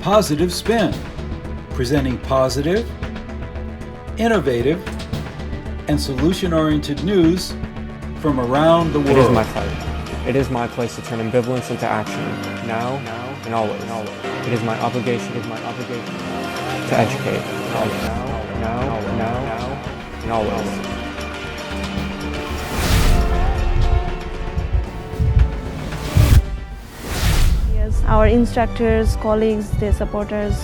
Positive Spin, presenting positive, innovative, and solution-oriented news from around the world. It is my pleasure. It is my place to turn ambivalence into action, now and always. It is my obligation. To educate, now and always. Our instructors, colleagues, they support us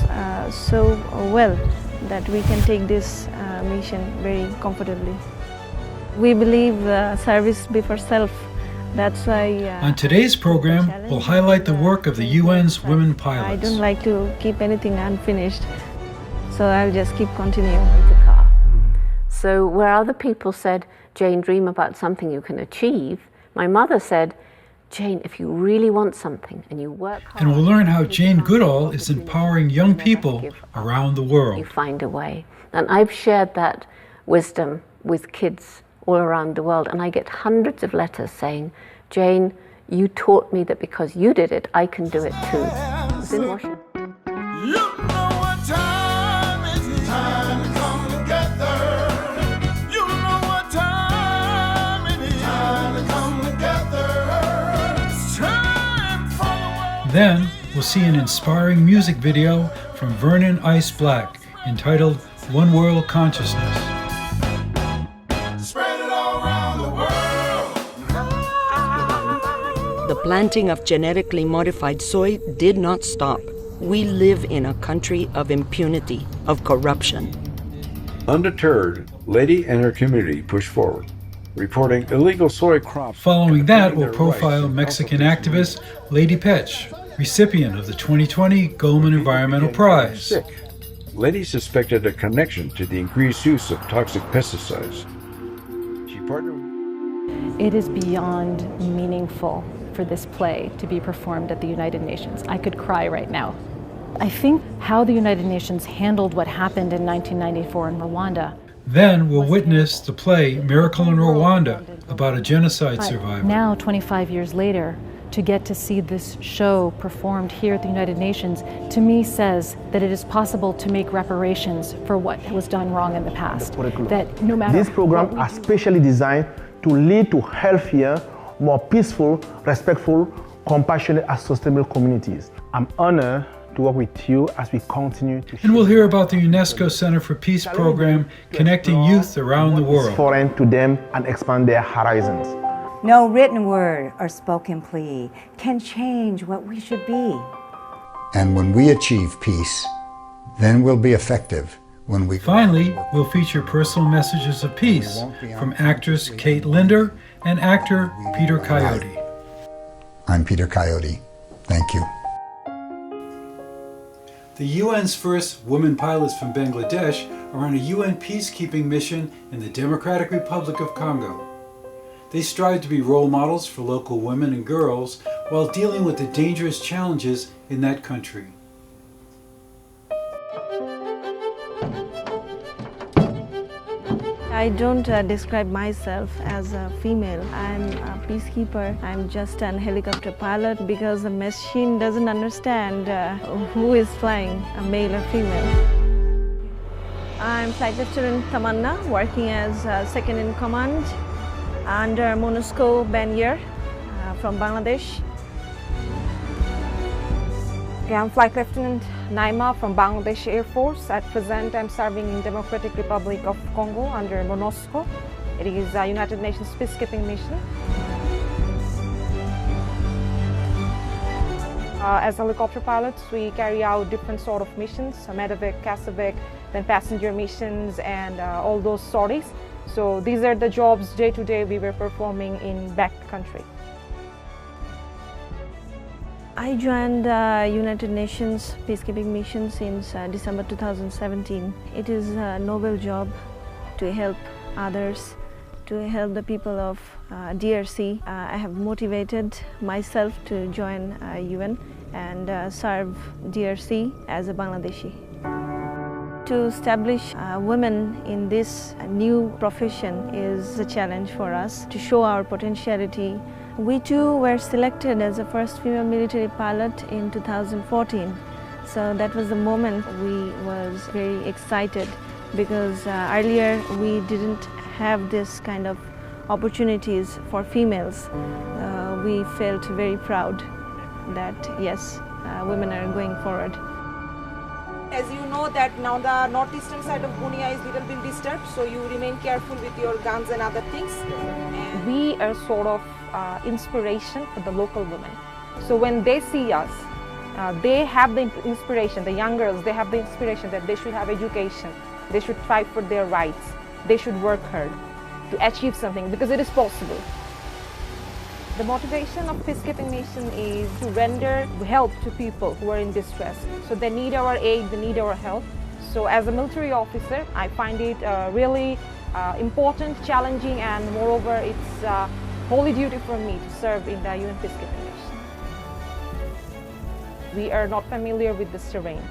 so well that we can take this mission very comfortably. We believe service before self. That's why on today's program, we'll highlight the work of the UN's women pilots. I don't like to keep anything unfinished, so I'll just keep continuing. So where other people said, Jane, dream about something you can achieve, my mother said, Jane, if you really want something and you work hard... And we'll learn how Jane Goodall is empowering young people around the world. You find a way. And I've shared that wisdom with kids all around the world, and I get hundreds of letters saying, Jane, you taught me that because you did it, I can do it too. It's in Washington. Then, we'll see an inspiring music video from Vernon Ice Black entitled One World Consciousness. Spread it all around the world. The planting of genetically modified soy did not stop. We live in a country of impunity, of corruption. Undeterred, Lady and her community push forward, reporting illegal soy crops. Following that, we'll profile Mexican activist Lady Petch, recipient of the 2020 Goldman Environmental Prize. Lady suspected a connection to the increased use of toxic pesticides. She partnered. It is beyond meaningful for this play to be performed at the United Nations. I could cry right now. I think how the United Nations handled what happened in 1994 in Rwanda. Then we'll witness the play Miracle in Rwanda about a genocide survivor. Now, 25 years later, to get to see this show performed here at the United Nations, to me says that it is possible to make reparations for what was done wrong in the past. That no matter This program is specially designed to lead to healthier, more peaceful, respectful, compassionate and sustainable communities. I'm honored to work with you as we continue to... And we'll hear about the UNESCO Center for Peace program connecting youth around the world. Foreign to them and expand their horizons. No written word or spoken plea can change what we should be. And when we achieve peace, then we'll be effective. When we Finally, we'll feature personal messages of peace from actress Kate Linder and actor Peter Coyote. Hi. I'm Peter Coyote. Thank you. The UN's first women pilots from Bangladesh are on a UN peacekeeping mission in the Democratic Republic of Congo. They strive to be role models for local women and girls while dealing with the dangerous challenges in that country. I don't describe myself as a female. I'm a peacekeeper. I'm just an helicopter pilot because the machine doesn't understand who is flying, a male or female. I'm Flight Lieutenant Tamanna, working as second in command under UNESCO Banyar from Bangladesh. Okay, I'm Flight Lieutenant Naima from Bangladesh Air Force. At present, I'm serving in Democratic Republic of Congo under UNESCO. It is a United Nations peacekeeping mission. As helicopter pilots, we carry out different sort of missions, medevac, casevac, then passenger missions, and all those sorties. So these are the jobs day to day we were performing in back country. I joined United Nations peacekeeping mission since December 2017. It is a noble job to help others, to help the people of DRC. I have motivated myself to join UN and serve DRC as a Bangladeshi. To establish women in this new profession is a challenge for us to show our potentiality. We too were selected as the first female military pilot in 2014. So that was the moment we was very excited, because earlier we didn't have this kind of opportunities for females. We felt very proud that yes, women are going forward. As you know that now the northeastern side of Bunia is a little bit disturbed, so you remain careful with your guns and other things. And we are sort of inspiration for the local women. So when they see us, they have the inspiration, the young girls, they have the inspiration that they should have education, they should fight for their rights, they should work hard to achieve something, because it is possible. The motivation of peacekeeping mission is to render help to people who are in distress. So they need our aid, they need our help. So as a military officer, I find it really important, challenging, and moreover, it's a holy duty for me to serve in the UN peacekeeping mission. We are not familiar with this terrain.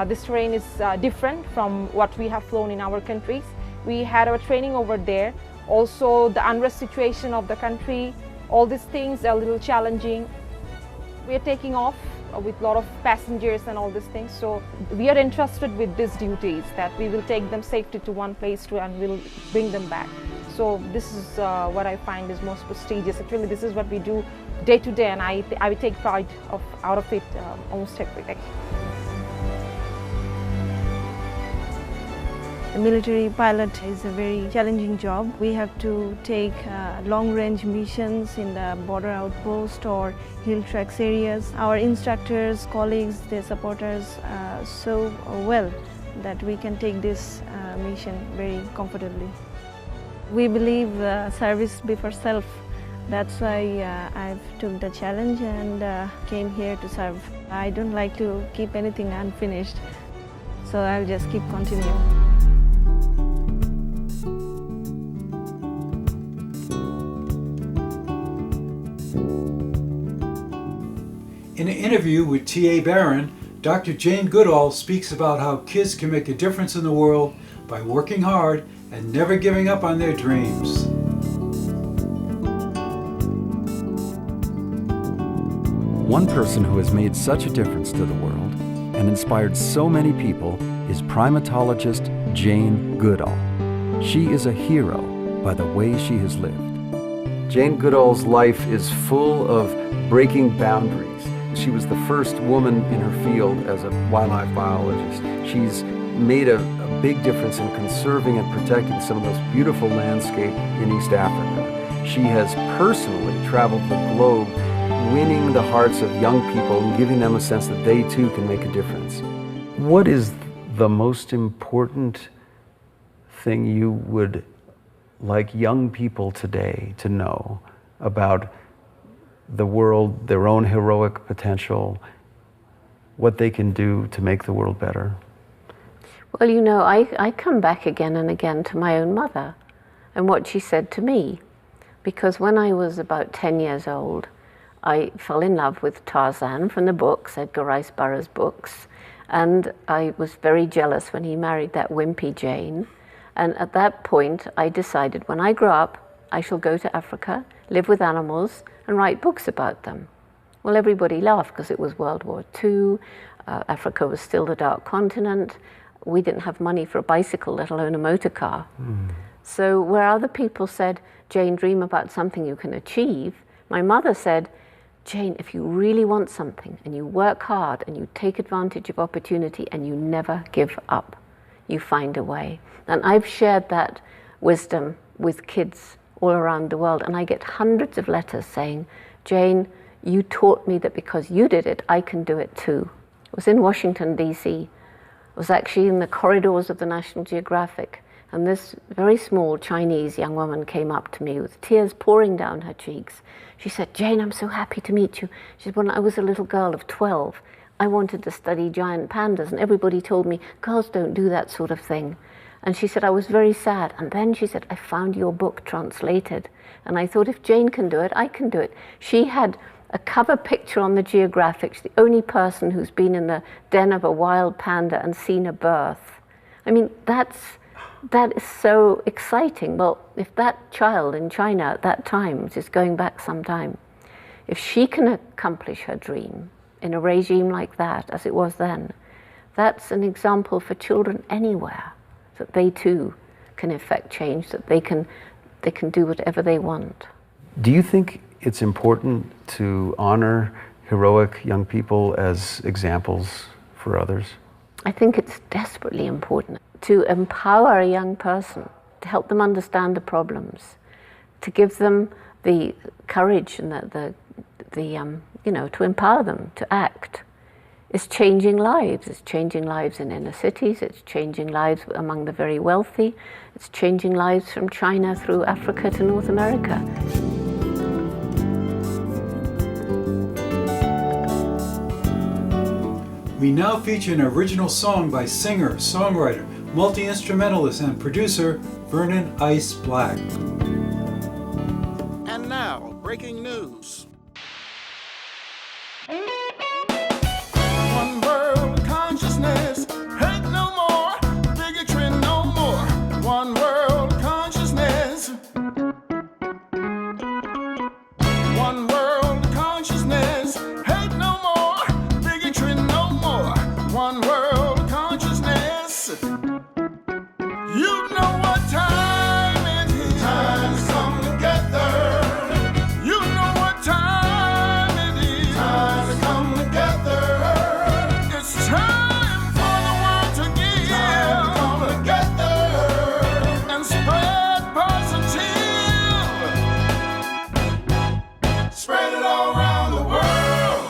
This terrain is different from what we have flown in our countries. We had our training over there. Also, the unrest situation of the country, all these things are a little challenging. We are taking off with a lot of passengers and all these things. So we are entrusted with these duties that we will take them safely to one place and we'll bring them back. So this is what I find is most prestigious. Actually, this is what we do day to day, and I take pride out of it almost every day. A military pilot is a very challenging job. We have to take long-range missions in the border outpost or hill tracks areas. Our instructors, colleagues, they support us so well that we can take this mission very comfortably. We believe service before self. That's why I've took the challenge and came here to serve. I don't like to keep anything unfinished, so I'll just keep continuing. In an interview with T.A. Barron, Dr. Jane Goodall speaks about how kids can make a difference in the world by working hard and never giving up on their dreams. One person who has made such a difference to the world and inspired so many people is primatologist Jane Goodall. She is a hero by the way she has lived. Jane Goodall's life is full of breaking boundaries. She was the first woman in her field as a wildlife biologist. She's made a big difference in conserving and protecting some of those beautiful landscapes in East Africa. She has personally traveled the globe, winning the hearts of young people and giving them a sense that they too can make a difference. What is the most important thing you would like young people today to know about the world, their own heroic potential, what they can do to make the world better? Well, you know, I come back again and again to my own mother and what she said to me. Because when I was about 10 years old, I fell in love with Tarzan from the books, Edgar Rice Burroughs' books, and I was very jealous when he married that wimpy Jane. And at that point, I decided when I grow up, I shall go to Africa, live with animals, and write books about them. Well, everybody laughed because it was World War II, Africa was still the dark continent, we didn't have money for a bicycle, let alone a motor car. So where other people said, Jane, dream about something you can achieve, my mother said, Jane, if you really want something and you work hard and you take advantage of opportunity and you never give up, you find a way. And I've shared that wisdom with kids all around the world, and I get hundreds of letters saying, Jane, you taught me that because you did it, I can do it too. I was in Washington, D.C. I was actually in the corridors of the National Geographic, and this very small Chinese young woman came up to me with tears pouring down her cheeks. She said, Jane, I'm so happy to meet you. She said, when I was a little girl of 12, I wanted to study giant pandas, and everybody told me, girls don't do that sort of thing. And she said, I was very sad. And then she said, I found your book translated. And I thought, if Jane can do it, I can do it. She had a cover picture on the Geographic. She's the only person who's been in the den of a wild panda and seen a birth. I mean, that is so exciting. Well, if that child in China at that time, which is going back some time, if she can accomplish her dream in a regime like that, as it was then, That's an example for children anywhere, that they too can effect change, that they can do whatever they want. Do you think it's important to honor heroic young people as examples for others? I think it's desperately important to empower a young person, to help them understand the problems, to give them the courage and to empower them to act. It's changing lives. It's changing lives in inner cities. It's changing lives among the very wealthy. It's changing lives from China through Africa to North America. We now feature an original song by singer, songwriter, multi-instrumentalist, and producer Vernon Ice Black. And now, breaking news. One world consciousness, hate no more, bigotry no more. One world consciousness. One world consciousness, hate no more, bigotry no more. One world consciousness. You know what time it is. Time to come together. You know what time it is. Time to come together. It's time for the world to give. Time to come together and spread positive. Spread it all around the world.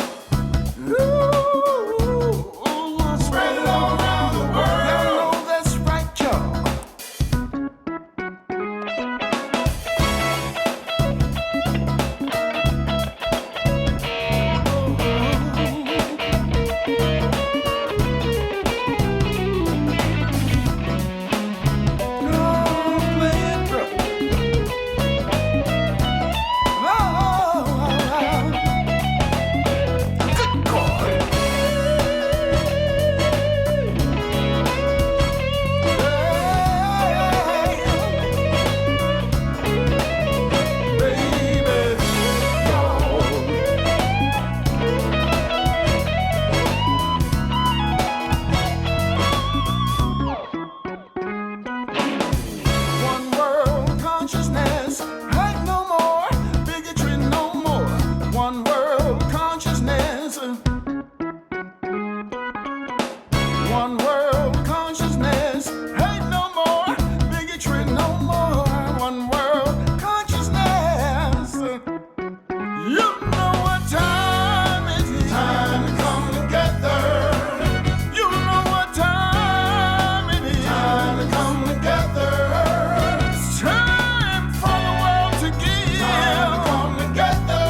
Ooh, spread it all around the world. You know that's right, y'all. One world consciousness, hate no more, bigotry no more. One world consciousness. One world consciousness, hate no more, bigotry no more. One world consciousness. You know what time it is. Time to come together. You know what time it is. Time to come together. It's time for the world to give. Time to come together.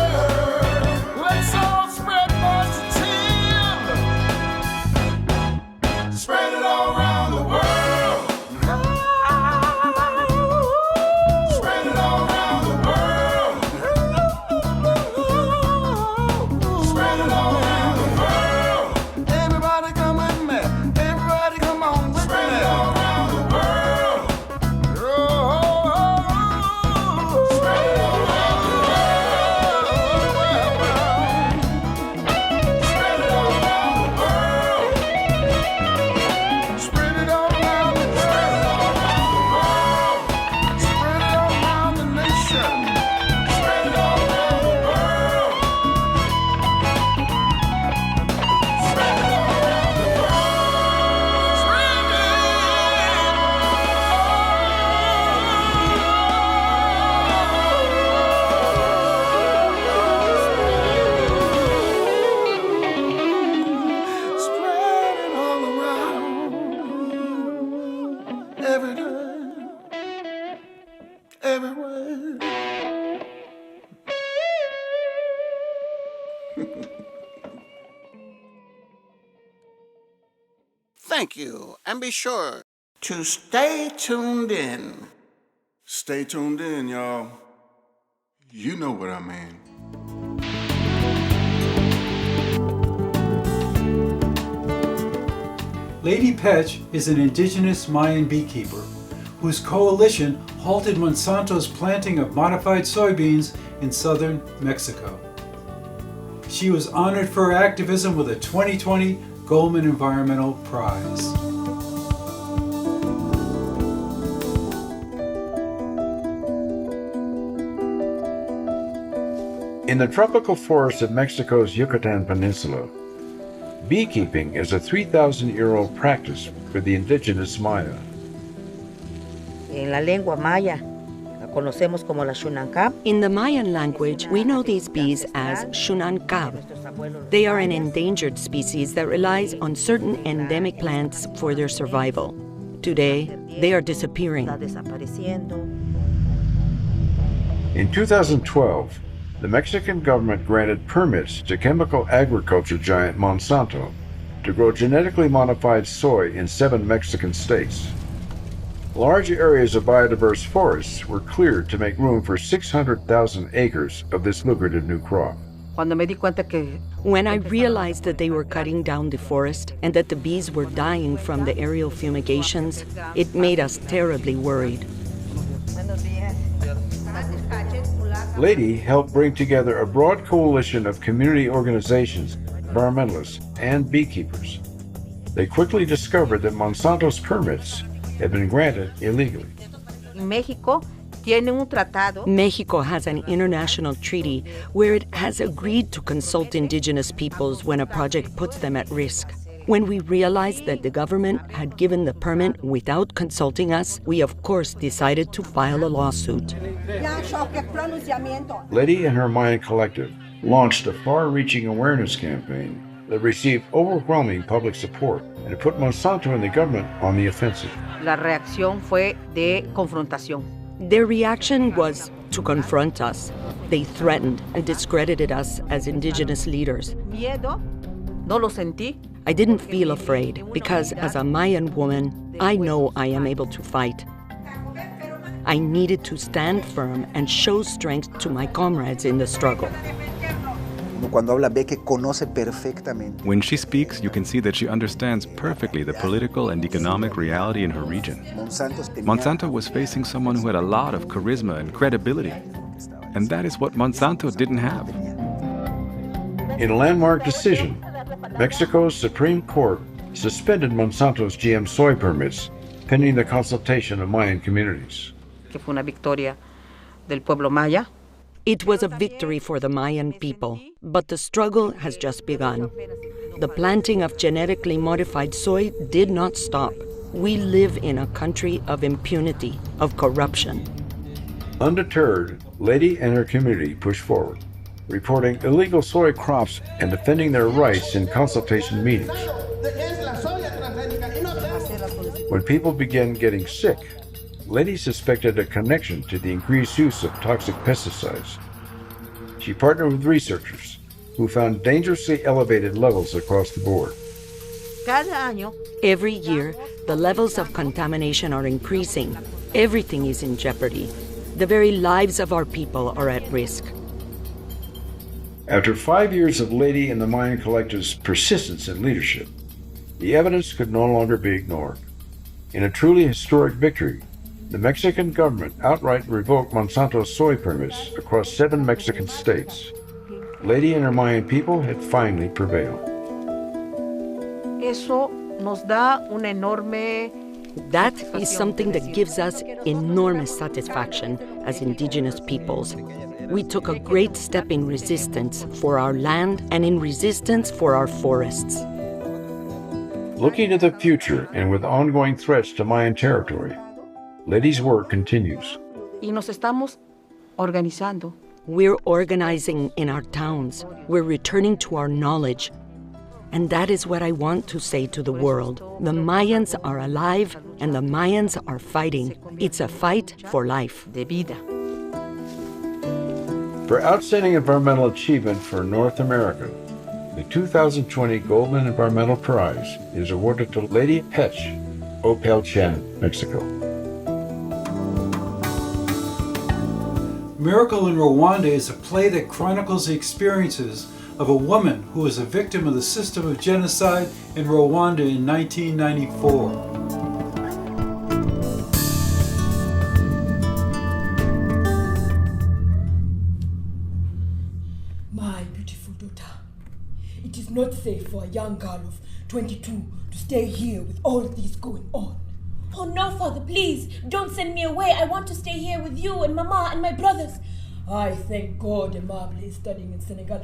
Let's all spread positive. Spread it all around the world. Spread it all around the world. Spread it all around the world. Everybody come with me. Everybody come on with me. Spread it all around the world. Spread it all around the world. Spread it all around the world. Spread it all around the world. Spread it all around the nation. Spread it all around the world. Spread it all around the world. Spread it all around. Every day, everywhere. Thank you, and be sure to stay tuned in. Stay tuned in, y'all. You know what I mean. Lady Petch is an indigenous Mayan beekeeper whose coalition halted Monsanto's planting of modified soybeans in southern Mexico. She was honored for her activism with a 2020 Goldman Environmental Prize. In the tropical forests of Mexico's Yucatan Peninsula, beekeeping is a 3,000-year-old practice for the indigenous Maya. En la lengua maya, la conocemos como la Xunancab. In the Mayan language, we know these bees as Xunancab. They are an endangered species that relies on certain endemic plants for their survival. Today, they are disappearing. In 2012, the Mexican government granted permits to chemical agriculture giant Monsanto to grow genetically modified soy in 7 Mexican states. Large areas of biodiverse forests were cleared to make room for 600,000 acres of this lucrative new crop. When I realized that they were cutting down the forest and that the bees were dying from the aerial fumigations, it made us terribly worried. Lady helped bring together a broad coalition of community organizations, environmentalists, and beekeepers. They quickly discovered that Monsanto's permits had been granted illegally. Mexico has an international treaty where it has agreed to consult indigenous peoples when a project puts them at risk. When we realized that the government had given the permit without consulting us, we of course decided to file a lawsuit. Lady and her Mayan collective launched a far-reaching awareness campaign that received overwhelming public support and it put Monsanto and the government on the offensive. La reacción fue de confrontación. Their reaction was to confront us. They threatened and discredited us as indigenous leaders. Miedo, no lo sentí. I didn't feel afraid because as a Mayan woman, I know I am able to fight. I needed to stand firm and show strength to my comrades in the struggle. When she speaks, you can see that she understands perfectly the political and economic reality in her region. Monsanto was facing someone who had a lot of charisma and credibility, and that is what Monsanto didn't have. In a landmark decision, Mexico's Supreme Court suspended Monsanto's GM soy permits pending the consultation of Mayan communities. Que fue una victoria del pueblo maya. It was a victory for the Mayan people, but the struggle has just begun. The planting of genetically modified soy did not stop. We live in a country of impunity, of corruption. Undeterred, Lady and her community pushed forward, reporting illegal soy crops and defending their rights in consultation meetings. When people began getting sick, Lady suspected a connection to the increased use of toxic pesticides. She partnered with researchers who found dangerously elevated levels across the board. Every year, the levels of contamination are increasing. Everything is in jeopardy. The very lives of our people are at risk. After 5 years of Lady and the Mayan collective's persistence and leadership, the evidence could no longer be ignored. In a truly historic victory, the Mexican government outright revoked Monsanto's soy permits across 7 Mexican states. Lady and her Mayan people had finally prevailed. Eso nos da una enorme. That is something that gives us enormous satisfaction as indigenous peoples. We took a great step in resistance for our land and in resistance for our forests. Looking to the future and with ongoing threats to Mayan territory, Lady's work continues. Y nos estamos organizando. We're organizing in our towns. We're returning to our knowledge. And that is what I want to say to the world. The Mayans are alive and the Mayans are fighting. It's a fight for life. De vida. For outstanding environmental achievement for North America, the 2020 Goldman Environmental Prize is awarded to Lady Pech, Opelchen, Mexico. Miracle in Rwanda is a play that chronicles the experiences of a woman who was a victim of the system of genocide in Rwanda in 1994. My beautiful daughter, it is not safe for a young girl of 22 to stay here with all this going on. Oh no, Father, please, don't send me away. I want to stay here with you and Mama and my brothers. I thank God Amable is studying in Senegal.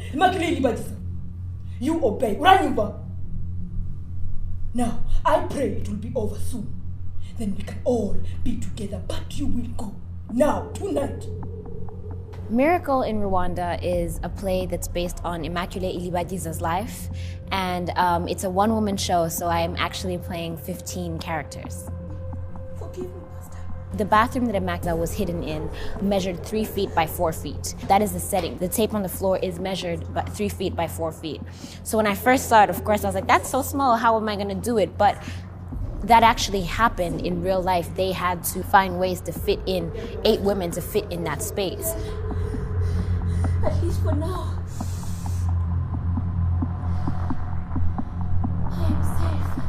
You obey. Now, I pray it will be over soon. Then we can all be together, but you will go. Now, tonight. Miracle in Rwanda is a play that's based on Immaculée Ilibagiza's life, and it's a one-woman show, so I am actually playing 15 characters. Forgive me, Pastor. The bathroom that Immaculée was hidden in measured 3 feet by 4 feet. That is the setting. The tape on the floor is measured by 3 feet by 4 feet. So when I first saw it, of course, I was like, that's so small, how am I gonna do it? But that actually happened in real life. They had to find ways to fit in 8 women to fit in that space. At least for now. I am safe.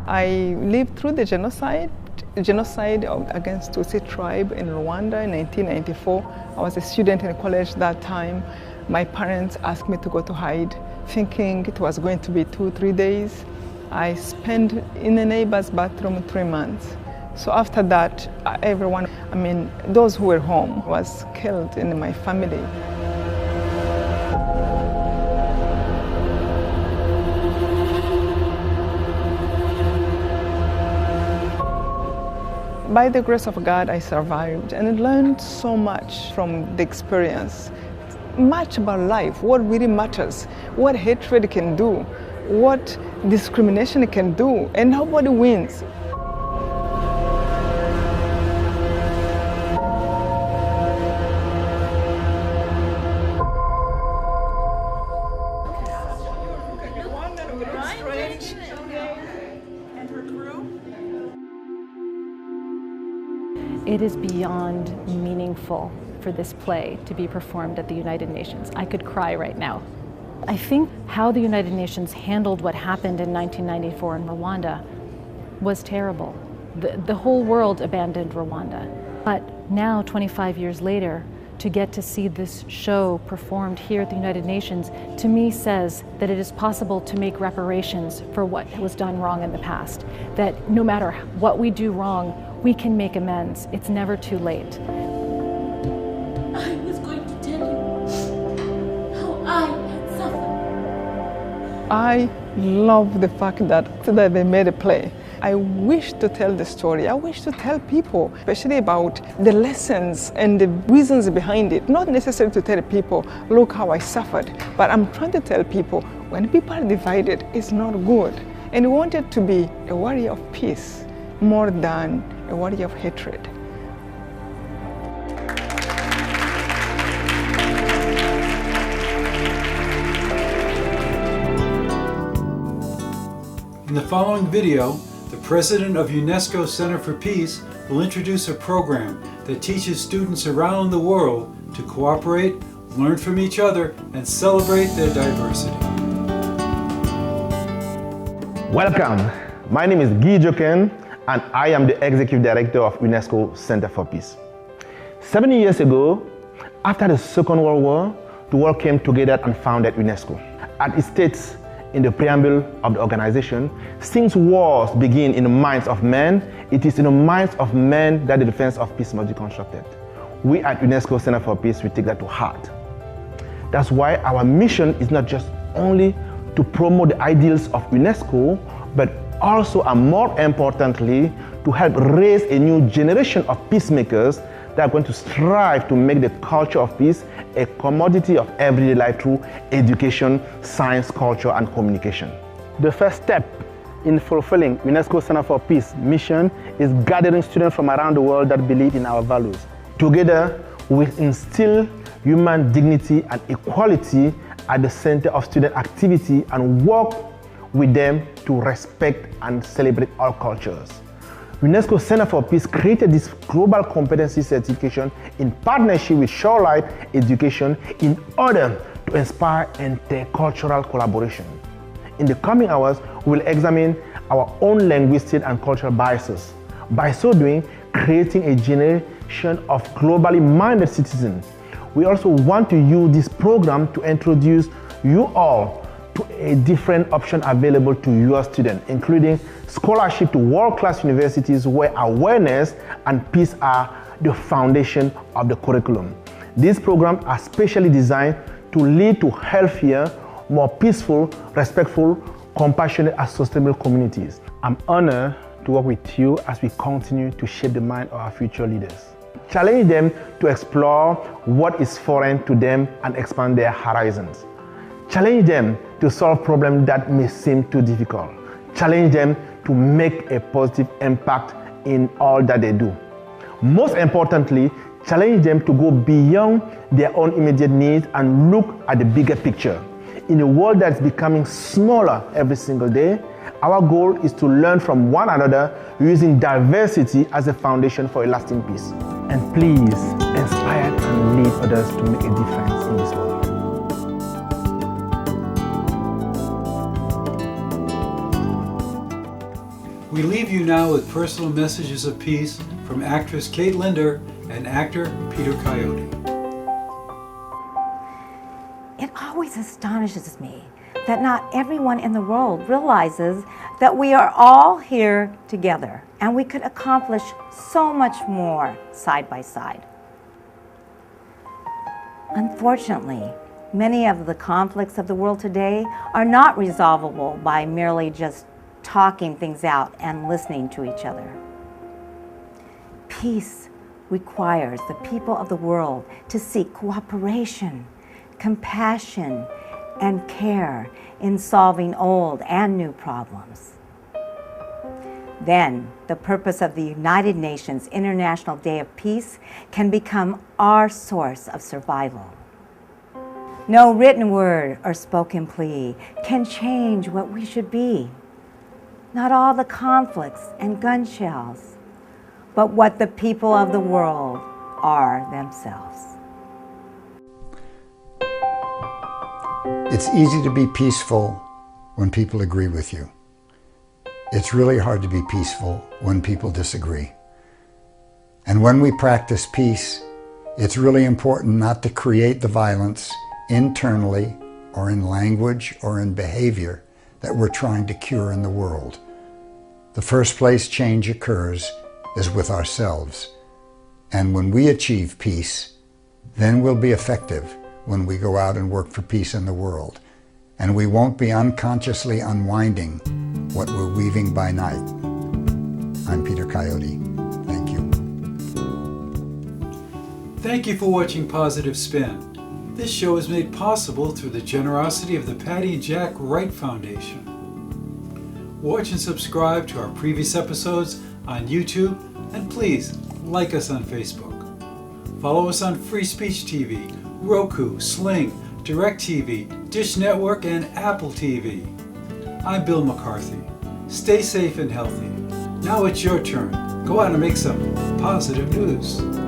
I lived through the genocide against Tutsi tribe in Rwanda in 1994. I was a student in college that time. My parents asked me to go to hide, thinking it was going to be 2-3 days. I spent in a neighbor's bathroom 3 months. So after that, everyone, those who were home was killed in my family. By the grace of God, I survived and learned so much from the experience. Much about life, what really matters, what hatred can do, what discrimination can do, and nobody wins. It is beyond meaningful for this play to be performed at the United Nations. I could cry right now. I think how the United Nations handled what happened in 1994 in Rwanda was terrible. The whole world abandoned Rwanda. But now, 25 years later, to get to see this show performed here at the United Nations, to me says that it is possible to make reparations for what was done wrong in the past. That no matter what we do wrong, we can make amends. It's never too late. I was going to tell you how I had suffered. I love the fact that they made a play. I wish to tell the story. I wish to tell people, especially about the lessons and the reasons behind it. Not necessarily to tell people, look how I suffered, but I'm trying to tell people, when people are divided, it's not good. And we wanted to be a warrior of peace more than a warrior of hatred. In the following video, the president of UNESCO Center for Peace will introduce a program that teaches students around the world to cooperate, learn from each other, and celebrate their diversity. Welcome. My name is Guy Joken, and I am the Executive Director of UNESCO Center for Peace. 70 years ago, after the Second World War, the world came together and founded UNESCO. As it states in the preamble of the organization, since wars begin in the minds of men, it is in the minds of men that the defense of peace must be constructed. We at UNESCO Center for Peace, we take that to heart. That's why our mission is not just only to promote the ideals of UNESCO, but also, and more importantly, to help raise a new generation of peacemakers that are going to strive to make the culture of peace a commodity of everyday life through education, science, culture, and communication. The first step in fulfilling UNESCO Center for Peace mission is gathering students from around the world that believe in our values. Together, we instill human dignity and equality at the center of student activity and work with them to respect and celebrate all cultures. UNESCO Center for Peace created this global competency certification in partnership with Shoreline Education in order to inspire intercultural collaboration. In the coming hours, we will examine our own linguistic and cultural biases. By so doing, creating a generation of globally minded citizens. We also want to use this program to introduce you all to a different option available to your students, including scholarship to world-class universities where awareness and peace are the foundation of the curriculum. These programs are specially designed to lead to healthier, more peaceful, respectful, compassionate, and sustainable communities. I'm honored to work with you as we continue to shape the mind of our future leaders. Challenge them to explore what is foreign to them and expand their horizons. Challenge them to solve problems that may seem too difficult. Challenge them to make a positive impact in all that they do. Most importantly, challenge them to go beyond their own immediate needs and look at the bigger picture. In a world that's becoming smaller every single day, our goal is to learn from one another using diversity as a foundation for a lasting peace. And please inspire and lead others to make a difference in this world. We leave you now with personal messages of peace from actress Kate Linder and actor Peter Coyote. It always astonishes me that not everyone in the world realizes that we are all here together and we could accomplish so much more side by side. Unfortunately, many of the conflicts of the world today are not resolvable by merely just talking things out and listening to each other. Peace requires the people of the world to seek cooperation, compassion, and care in solving old and new problems. Then, the purpose of the United Nations International Day of Peace can become our source of survival. No written word or spoken plea can change what we should be. Not all the conflicts and gun shells, but what the people of the world are themselves. It's easy to be peaceful when people agree with you. It's really hard to be peaceful when people disagree. And when we practice peace, it's really important not to create the violence internally or in language or in behavior that we're trying to cure in the world. The first place change occurs is with ourselves. And when we achieve peace, then we'll be effective when we go out and work for peace in the world. And we won't be unconsciously unwinding what we're weaving by night. I'm Peter Coyote. Thank you. Thank you for watching Positive Spin. This show is made possible through the generosity of the Patty and Jack Wright Foundation. Watch and subscribe to our previous episodes on YouTube, and please like us on Facebook. Follow us on Free Speech TV, Roku, Sling, DirecTV, Dish Network, and Apple TV. I'm Bill McCarthy. Stay safe and healthy. Now it's your turn. Go out and make some positive news.